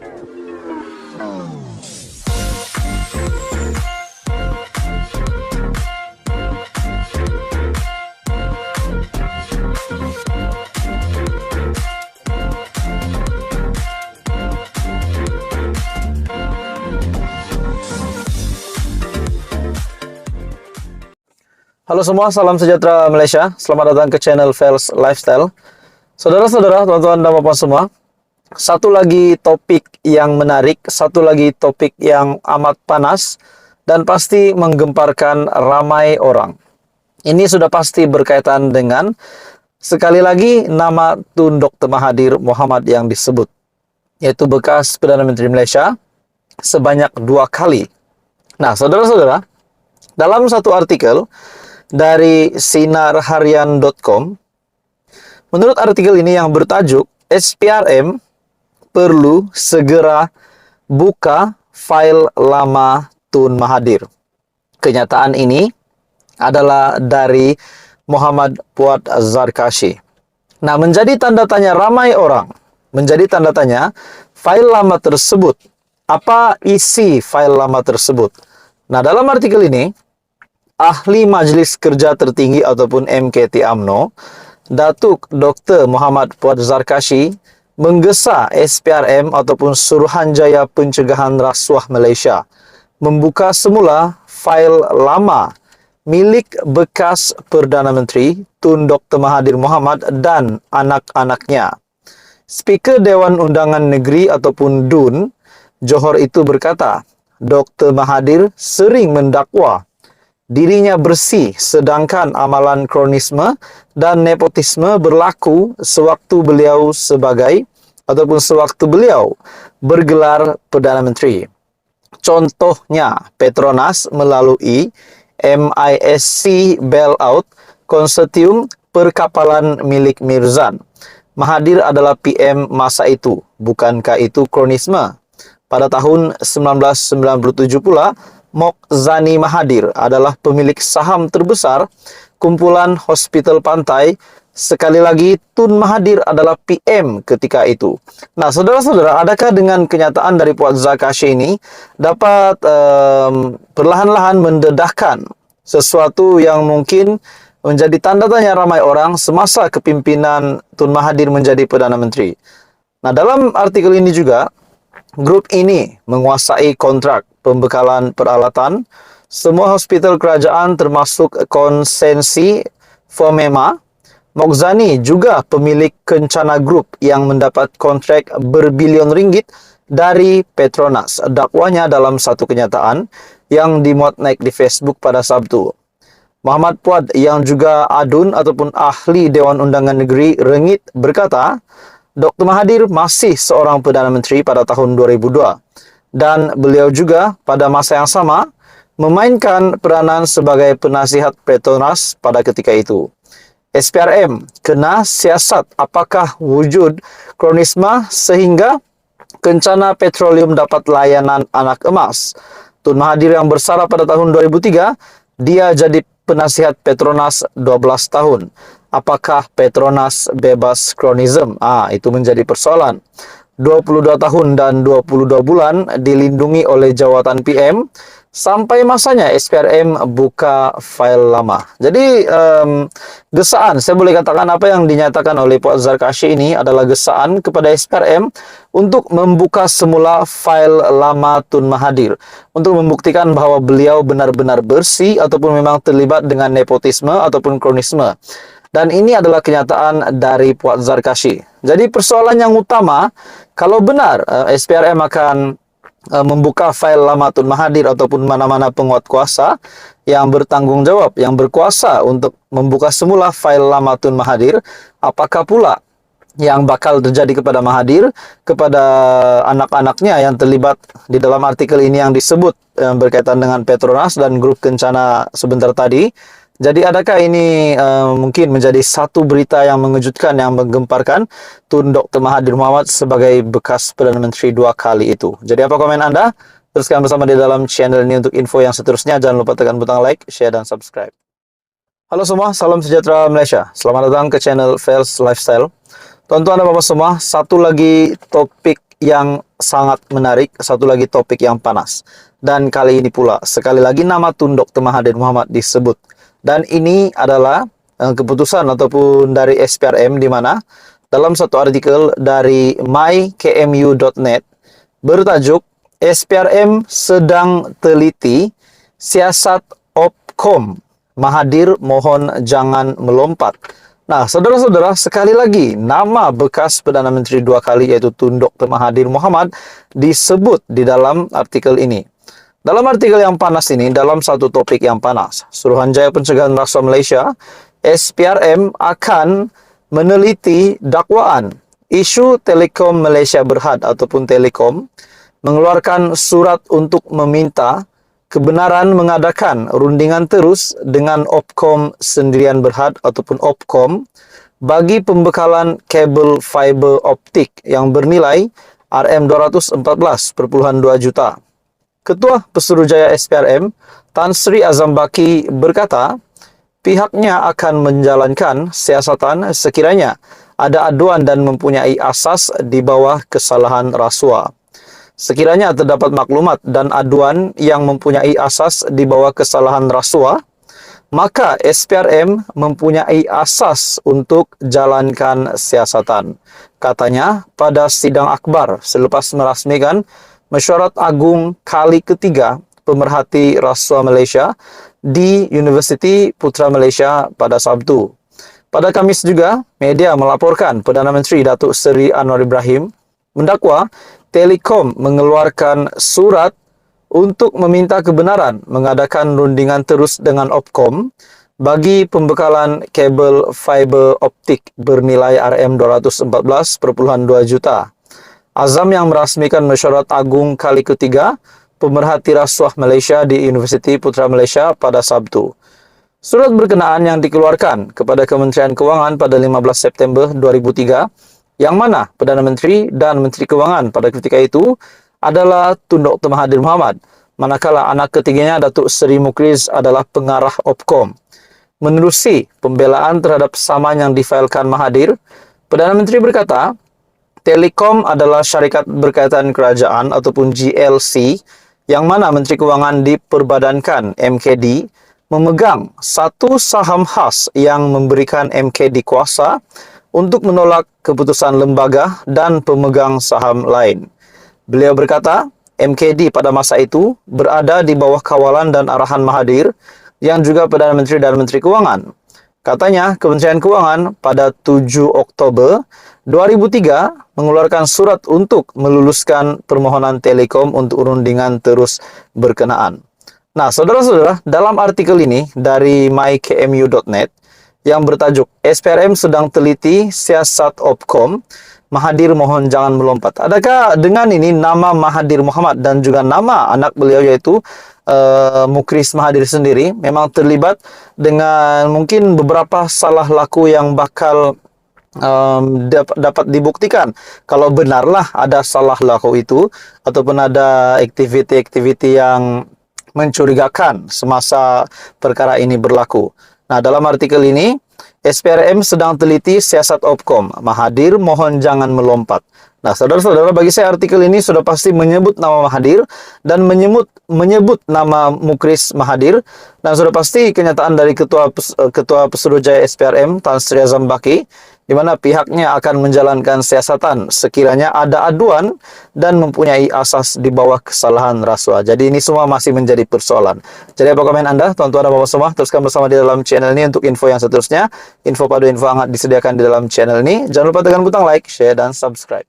Halo semua, salam sejahtera Malaysia. Selamat datang ke channel Fels Lifestyle. Saudara-saudara, tuan-tuan dan bapak semua, satu lagi topik yang menarik, satu lagi topik yang amat panas dan pasti menggemparkan ramai orang. Ini sudah pasti berkaitan dengan sekali lagi nama Tun Dr. Mahathir Mohamad yang disebut, yaitu bekas Perdana Menteri Malaysia sebanyak 2 kali. Nah, saudara-saudara, dalam satu artikel dari sinarharian.com, menurut artikel ini yang bertajuk SPRM perlu segera buka file lama Tun Mahathir. Kenyataan ini adalah dari Muhammad Puad Zarkashi. Nah, menjadi tanda tanya ramai orang, menjadi tanda tanya file lama tersebut. Apa isi file lama tersebut? Nah, dalam artikel ini, Ahli Majlis Kerja Tertinggi ataupun MKT UMNO, Datuk Dr. Muhammad Puad Zarkashi menggesa SPRM ataupun Suruhanjaya Pencegahan Rasuah Malaysia membuka semula fail lama milik bekas Perdana Menteri Tun Dr. Mahathir Mohamad dan anak-anaknya. Speaker Dewan Undangan Negeri ataupun DUN Johor itu berkata, Dr. Mahathir sering mendakwa dirinya bersih, sedangkan amalan kronisme dan nepotisme berlaku sewaktu beliau bergelar Perdana Menteri. Contohnya, Petronas melalui MISC bailout konsortium perkapalan milik Mirzan. Mahathir adalah PM masa itu. Bukankah itu kronisme? Pada tahun 1997 pula, Mok Zani Mahathir adalah pemilik saham terbesar kumpulan hospital pantai. Sekali lagi, Tun Mahathir adalah PM ketika itu. Nah, saudara-saudara, adakah dengan kenyataan dari Puad Zarkashi ini dapat perlahan-lahan mendedahkan sesuatu yang mungkin menjadi tanda tanya ramai orang semasa kepimpinan Tun Mahathir menjadi Perdana Menteri? Nah, dalam artikel ini juga, grup ini menguasai kontrak pembekalan peralatan semua hospital kerajaan termasuk konsensi Fomema. Mok Zani juga pemilik Kencana Group yang mendapat kontrak berbilion ringgit dari Petronas. Dakwanya dalam satu kenyataan yang dimuat naik di Facebook pada Sabtu. Muhammad Puad yang juga adun ataupun ahli Dewan Undangan Negeri Rengit berkata, Dr. Mahathir masih seorang Perdana Menteri pada tahun 2002 dan beliau juga pada masa yang sama memainkan peranan sebagai penasihat Petronas pada ketika itu. SPRM kena siasat apakah wujud kronisme sehingga Kencana Petroleum dapat layanan anak emas. Tun Mahathir yang bersara pada tahun 2003, dia jadi penasihat Petronas 12 tahun. Apakah Petronas bebas kronisme? Itu menjadi persoalan. 22 tahun dan 22 bulan dilindungi oleh jawatan PM sampai masanya SPRM buka file lama. Jadi gesaan, saya boleh katakan apa yang dinyatakan oleh Puad Zarkashi ini adalah gesaan kepada SPRM untuk membuka semula file lama Tun Mahathir, untuk membuktikan bahwa beliau benar-benar bersih ataupun memang terlibat dengan nepotisme ataupun kronisme. Dan ini adalah kenyataan dari Puad Zarkashi. Jadi persoalan yang utama, kalau benar SPRM akan membuka file lama Tun Mahathir ataupun mana-mana penguat kuasa yang bertanggung jawab, yang berkuasa untuk membuka semula file lama Tun Mahathir, apakah pula yang bakal terjadi kepada Mahathir, kepada anak-anaknya yang terlibat di dalam artikel ini yang disebut berkaitan dengan Petronas dan grup Kencana sebentar tadi. Jadi adakah ini mungkin menjadi satu berita yang mengejutkan, yang menggemparkan Tun Dr. Mahathir Mohamad sebagai bekas Perdana Menteri 2 kali itu? Jadi apa komen Anda? Teruskan bersama di dalam channel ini untuk info yang seterusnya. Jangan lupa tekan butang like, share, dan subscribe. Halo semua, salam sejahtera Malaysia. Selamat datang ke channel Fels Lifestyle. Tuan-tuan dan bapak semua, satu lagi topik yang sangat menarik, satu lagi topik yang panas. Dan kali ini pula, sekali lagi nama Tun Dr. Mahathir Mohamad disebut. Dan ini adalah keputusan ataupun dari SPRM, di mana dalam satu artikel dari mykmu.net bertajuk SPRM sedang teliti siasat Opkom, Mahathir mohon jangan melompat. Nah, saudara-saudara, sekali lagi nama bekas Perdana Menteri 2 kali yaitu Tun Dr. Mahathir Mohamad disebut di dalam artikel ini. Dalam artikel yang panas ini, dalam satu topik yang panas, Suruhanjaya Pencegahan Rasuah Malaysia, SPRM akan meneliti dakwaan isu Telekom Malaysia Berhad ataupun Telekom mengeluarkan surat untuk meminta kebenaran mengadakan rundingan terus dengan Opkom Sendirian Berhad ataupun Opkom bagi pembekalan kabel fiber optik yang bernilai RM214.2 juta. Ketua Pesuruhjaya SPRM, Tan Sri Azam Baki berkata, pihaknya akan menjalankan siasatan sekiranya ada aduan dan mempunyai asas di bawah kesalahan rasuah. Sekiranya terdapat maklumat dan aduan yang mempunyai asas di bawah kesalahan rasuah, maka SPRM mempunyai asas untuk jalankan siasatan. Katanya pada sidang akbar selepas merasmikan Mesyuarat Agung kali ketiga Pemerhati Rasuah Malaysia di Universiti Putra Malaysia pada Sabtu. Pada Khamis juga, media melaporkan Perdana Menteri Datuk Seri Anwar Ibrahim mendakwa Telekom mengeluarkan surat untuk meminta kebenaran mengadakan rundingan terus dengan Opkom bagi pembekalan kabel fiber optik bernilai RM214.2 juta. Azam yang merasmikan Mesyuarat Agung kali ketiga Pemerhati Rasuah Malaysia di Universiti Putra Malaysia pada Sabtu. Surat berkenaan yang dikeluarkan kepada Kementerian Kewangan pada 15 September 2003 yang mana Perdana Menteri dan Menteri Kewangan pada ketika itu adalah Tun Dr. Mahathir Mohamad, manakala anak ketiganya Datuk Seri Mukriz adalah pengarah Opkom. Menerusi pembelaan terhadap saman yang difailkan Mahathir, Perdana Menteri berkata, Telekom adalah syarikat berkaitan kerajaan ataupun GLC yang mana Menteri Kewangan diperbadankan MKD memegang satu saham khas yang memberikan MKD kuasa untuk menolak keputusan lembaga dan pemegang saham lain. Beliau berkata, MKD pada masa itu berada di bawah kawalan dan arahan Mahathir yang juga Perdana Menteri dan Menteri Kewangan. Katanya, Kementerian Kewangan pada 7 Oktober 2003 mengeluarkan surat untuk meluluskan permohonan Telekom untuk rundingan terus berkenaan. Nah, saudara-saudara, dalam artikel ini dari mykmu.net yang bertajuk SPRM sedang teliti siasat Opkom, Mahathir mohon jangan melompat. Adakah dengan ini nama Mahathir Mohamad dan juga nama anak beliau yaitu Mukriz Mahathir sendiri memang terlibat dengan mungkin beberapa salah laku yang bakal dapat dibuktikan kalau benarlah ada salah laku itu ataupun ada aktiviti-aktiviti yang mencurigakan semasa perkara ini berlaku. Nah, dalam artikel ini, SPRM sedang teliti siasat Opkom. Mahathir mohon jangan melompat. Nah, saudara-saudara, bagi saya artikel ini sudah pasti menyebut nama Mahathir dan menyebut nama Mukriz Mahathir, dan sudah pasti kenyataan dari Ketua Pesuruhjaya SPRM Tan Sri Azam Baki, di mana pihaknya akan menjalankan siasatan sekiranya ada aduan dan mempunyai asas di bawah kesalahan rasuah. Jadi ini semua masih menjadi persoalan. Jadi apa komen Anda, tuan-tuan dan bapak semua? Teruskan bersama di dalam channel ini untuk info yang seterusnya. Info padu info hangat disediakan di dalam channel ini. Jangan lupa tekan butang like, share, dan subscribe.